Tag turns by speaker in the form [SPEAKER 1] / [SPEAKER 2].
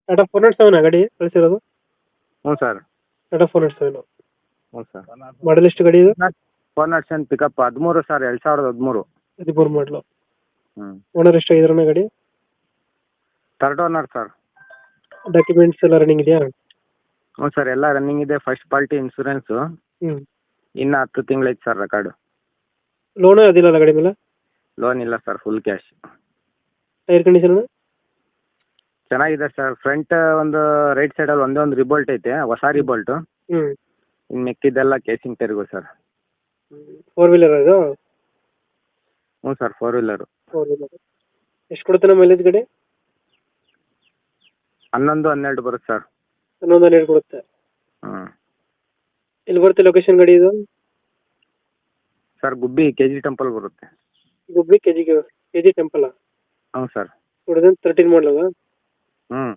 [SPEAKER 1] ಟಾಟಾ 407 ಗಾಡಿ ಕಳಿಸಿರೋದು?
[SPEAKER 2] ಹ್ಞೂ ಸರ್.
[SPEAKER 1] ಟಾಟಾ 407
[SPEAKER 2] ಹ್ಞೂ ಸರ್.
[SPEAKER 1] ಮಾಡಲ್ ಎಷ್ಟು ಗಾಡಿ ಇದು?
[SPEAKER 2] 407 ಪಿಕಪ್ 13 ಸರ್, 2013.
[SPEAKER 1] 13 ಮಾಡಲು.
[SPEAKER 2] ಹ್ಞೂ.
[SPEAKER 1] ಓನರ್ ಎಷ್ಟಾಗಿದ್ರಣ್ಣ ಗಾಡಿ?
[SPEAKER 2] Third owner sir.
[SPEAKER 1] ಡಾಕ್ಯುಮೆಂಟ್ಸ್ ಎಲ್ಲ ರನ್ನಿಂಗ್ ಇದೆಯಾ?
[SPEAKER 2] ಹ್ಞೂ ಸರ್, ಎಲ್ಲ ರನ್ನಿಂಗ್ ಇದೆ. ಫಸ್ಟ್ ಪಾರ್ಟಿ ಇನ್ಸೂರೆನ್ಸು
[SPEAKER 1] ಹ್ಞೂ.
[SPEAKER 2] ಇನ್ನು 10 ತಿಂಗಳೈತೆ ಸರ್ ರೆಕಾರ್ಡು.
[SPEAKER 1] ಲೋನ್ ಅದಿಲ್ಲ ಗಾಡಿ ಮೇಲೆ?
[SPEAKER 2] ಲೋನ್ ಇಲ್ಲ sir, full cash.
[SPEAKER 1] Tyre condition?
[SPEAKER 2] ಚೆನ್ನಾಗಿದೆ ಸರ್. ಫ್ರಂಟ್ ಒಂದು ರೈಟ್ ಸೈಡಲ್ಲಿ ಒಂದೇ ಒಂದು ರಿಬೋಲ್ಟ್ ಐತೆ, ಹೊಸ ರಿಬೋಲ್ಟು.
[SPEAKER 1] ಹ್ಞೂ.
[SPEAKER 2] ಇನ್ನು ಮಿಕ್ಕಿದ್ದೆಲ್ಲ ಕೇಸಿಂಗ್ ಟೈರ್ಗಳು ಸರ್.
[SPEAKER 1] 4 ವೀಲರ್ ಇದು?
[SPEAKER 2] ಹ್ಞೂ ಸರ್, 4 ವೀಲರು.
[SPEAKER 1] 4 ವೀಲರ್. ಎಷ್ಟು ಕೊಡುತ್ತೆ ನಮ್ಮ ಮೈಲೇಜ್ ಗಾಡಿ?
[SPEAKER 2] 11-12 ಬರುತ್ತೆ ಸರ್.
[SPEAKER 1] 11-12 ಕೊಡುತ್ತೆ.
[SPEAKER 2] ಹ್ಞೂ.
[SPEAKER 1] ಎಲ್ಲಿ ಬರುತ್ತೆ ಲೊಕೇಶನ್ ಗಾಡಿ ಇದು?
[SPEAKER 2] ಸರ್, ಗುಬ್ಬಿ KG ಟೆಂಪಲ್ ಬರುತ್ತೆ.
[SPEAKER 1] ಗುಬ್ಬಿ ಕೆಜಿ ಟೆಂಪಲ್?
[SPEAKER 2] ಹ್ಞೂ ಸರ್.
[SPEAKER 1] 2013 ಮಾಡಲಲ್ಲ?
[SPEAKER 2] ಹ್ಞೂ.